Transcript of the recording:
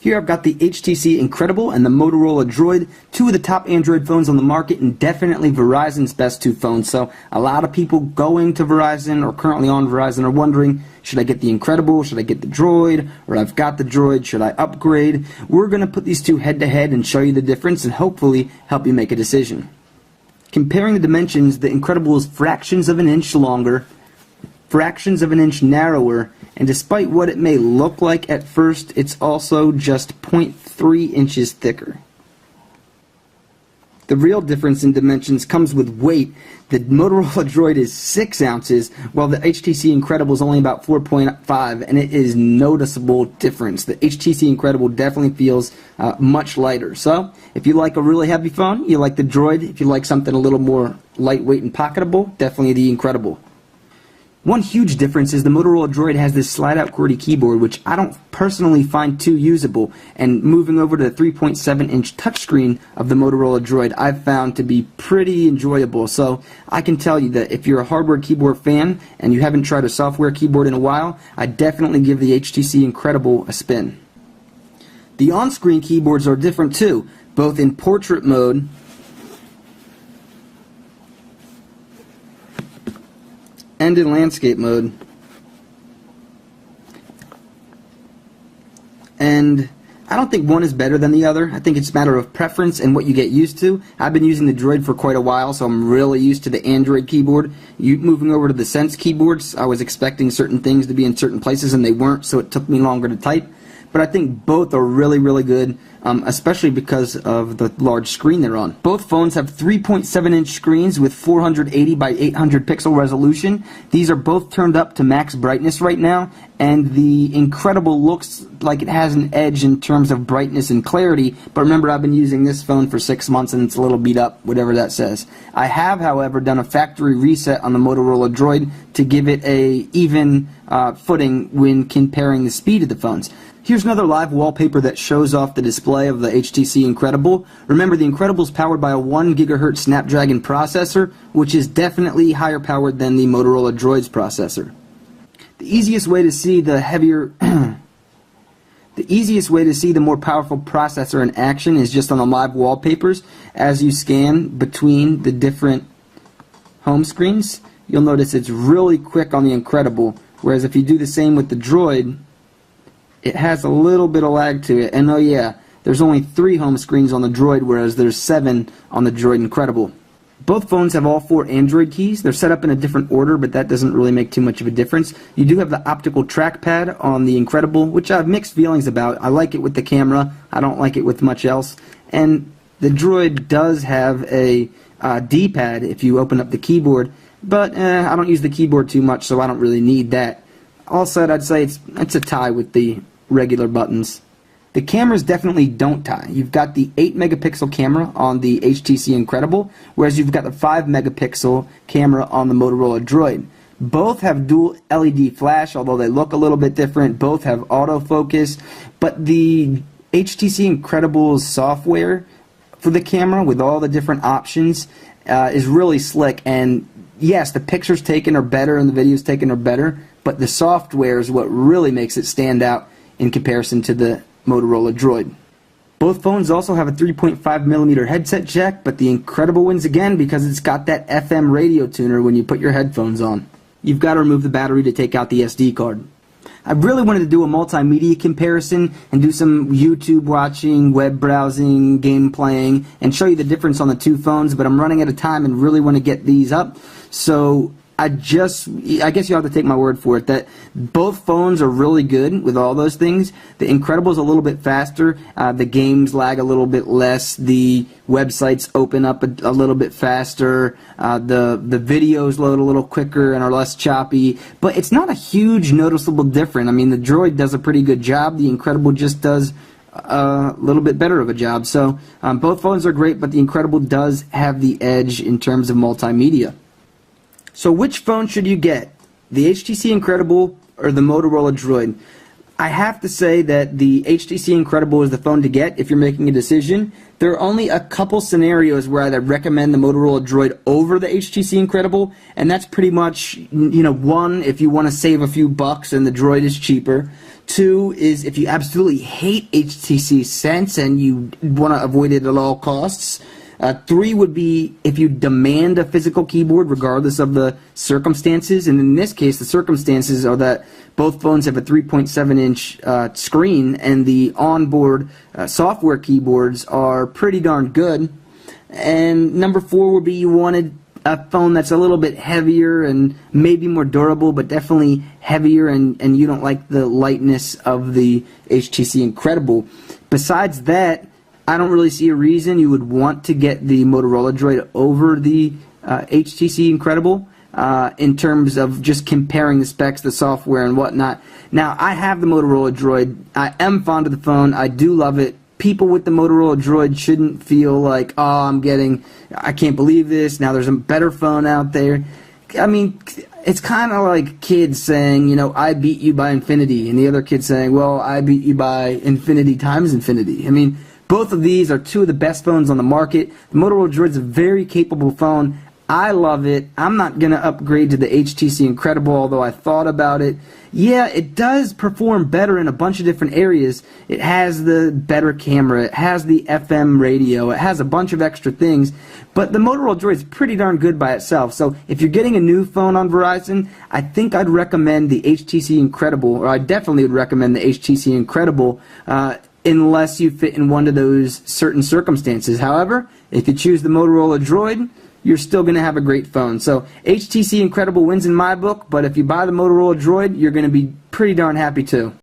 Here I've got the HTC Incredible and the Motorola Droid, two of the top Android phones on the market and definitely Verizon's best two phones. So a lot of people going to Verizon or currently on Verizon are wondering, should I get the Incredible, should I get the Droid, or I've got the Droid, should I upgrade? We're going to put these two head to head and show you the difference and hopefully help you make a decision. Comparing the dimensions, the Incredible is fractions of an inch longer, fractions of an inch narrower, and despite what it may look like at first, it's also just 0.3 inches thicker. The real difference in dimensions comes with weight. The Motorola Droid is 6 ounces, while the HTC Incredible is only about 4.5, and it is noticeable difference. The HTC Incredible definitely feels much lighter. So, if you like a really heavy phone, you like the Droid. If you like something a little more lightweight and pocketable, definitely the Incredible. One huge difference is the Motorola Droid has this slide-out QWERTY keyboard, which I don't personally find too usable, and moving over to the 3.7-inch touchscreen of the Motorola Droid I've found to be pretty enjoyable. So I can tell you that if you're a hardware keyboard fan and you haven't tried a software keyboard in a while, I'd definitely give the HTC Incredible a spin. The on-screen keyboards are different too, both in portrait mode and in landscape mode. And I don't think one is better than the other. I think it's a matter of preference and what you get used to. I've been using the Droid for quite a while, so I'm really used to the Android keyboard. Moving over to the Sense keyboards, I was expecting certain things to be in certain places and they weren't, so it took me longer to type. But I think both are really, really good, especially because of the large screen they're on. Both phones have 3.7-inch screens with 480 by 800 pixel resolution. These are both turned up to max brightness right now, and the Incredible looks like it has an edge in terms of brightness and clarity, but remember, I've been using this phone for 6 months and it's a little beat up, whatever that says. I have, however, done a factory reset on the Motorola Droid to give it a even footing when comparing the speed of the phones. Here's another live wallpaper that shows off the display of the HTC Incredible. Remember, the Incredible is powered by a 1 GHz Snapdragon processor, which is definitely higher powered than the Motorola Droid's processor. The easiest way to see the more powerful processor in action is just on the live wallpapers. As you scan between the different home screens, you'll notice it's really quick on the Incredible, whereas if you do the same with the Droid, it has a little bit of lag to it. And oh yeah, there's only 3 home screens on the Droid, whereas there's 7 on the Droid Incredible. Both phones have all 4 Android keys. They're set up in a different order, but that doesn't really make too much of a difference. You do have the optical trackpad on the Incredible, which I have mixed feelings about. I like it with the camera. I don't like it with much else. And the Droid does have a D-pad if you open up the keyboard, but I don't use the keyboard too much, so I don't really need that. All said, I'd say it's a tie with the regular buttons. The cameras definitely don't tie. You've got the 8 megapixel camera on the HTC Incredible, whereas you've got the 5 megapixel camera on the Motorola Droid. Both have dual LED flash, although they look a little bit different. Both have autofocus, but the HTC Incredible's software for the camera with all the different options is really slick, and yes, the pictures taken are better and the videos taken are better, but the software is what really makes it stand out in comparison to the Motorola Droid. Both phones also have a 3.5mm headset jack, but the Incredible wins again because it's got that FM radio tuner when you put your headphones on. You've got to remove the battery to take out the SD card. I really wanted to do a multimedia comparison and do some YouTube watching, web browsing, game playing, and show you the difference on the two phones, but I'm running out of time and really want to get these up. So I guess you have to take my word for it that both phones are really good with all those things. The Incredible is a little bit faster. The games lag a little bit less. The websites open up a little bit faster. The videos load a little quicker and are less choppy. But it's not a huge noticeable difference. I mean, the Droid does a pretty good job. The Incredible just does a little bit better of a job. So both phones are great, but the Incredible does have the edge in terms of multimedia. So which phone should you get? The HTC Incredible or the Motorola Droid? I have to say that the HTC Incredible is the phone to get if you're making a decision. There are only a couple scenarios where I'd recommend the Motorola Droid over the HTC Incredible, and that's pretty much, one, if you want to save a few bucks and the Droid is cheaper. 2 is if you absolutely hate HTC Sense and you want to avoid it at all costs. 3 would be if you demand a physical keyboard regardless of the circumstances, and in this case the circumstances are that both phones have a 3.7-inch screen and the onboard software keyboards are pretty darn good. And number 4 would be you wanted a phone that's a little bit heavier and maybe more durable, but definitely heavier, and you don't like the lightness of the HTC Incredible. Besides that, I don't really see a reason you would want to get the Motorola Droid over the HTC Incredible in terms of just comparing the specs, the software, and whatnot. Now, I have the Motorola Droid. I am fond of the phone. I do love it. People with the Motorola Droid shouldn't feel like, oh, I can't believe this, now there's a better phone out there. I mean, it's kind of like kids saying, I beat you by infinity, and the other kid saying, well, I beat you by infinity times infinity. I mean, both of these are 2 of the best phones on the market. The Motorola Droid's a very capable phone. I love it. I'm not going to upgrade to the HTC Incredible, although I thought about it. Yeah, it does perform better in a bunch of different areas. It has the better camera. It has the FM radio. It has a bunch of extra things. But the Motorola Droid is pretty darn good by itself. So if you're getting a new phone on Verizon, I think I'd recommend the HTC Incredible, or I definitely would recommend the HTC Incredible, unless you fit in one of those certain circumstances. However, if you choose the Motorola Droid, you're still going to have a great phone. So HTC Incredible wins in my book, but if you buy the Motorola Droid, you're going to be pretty darn happy too.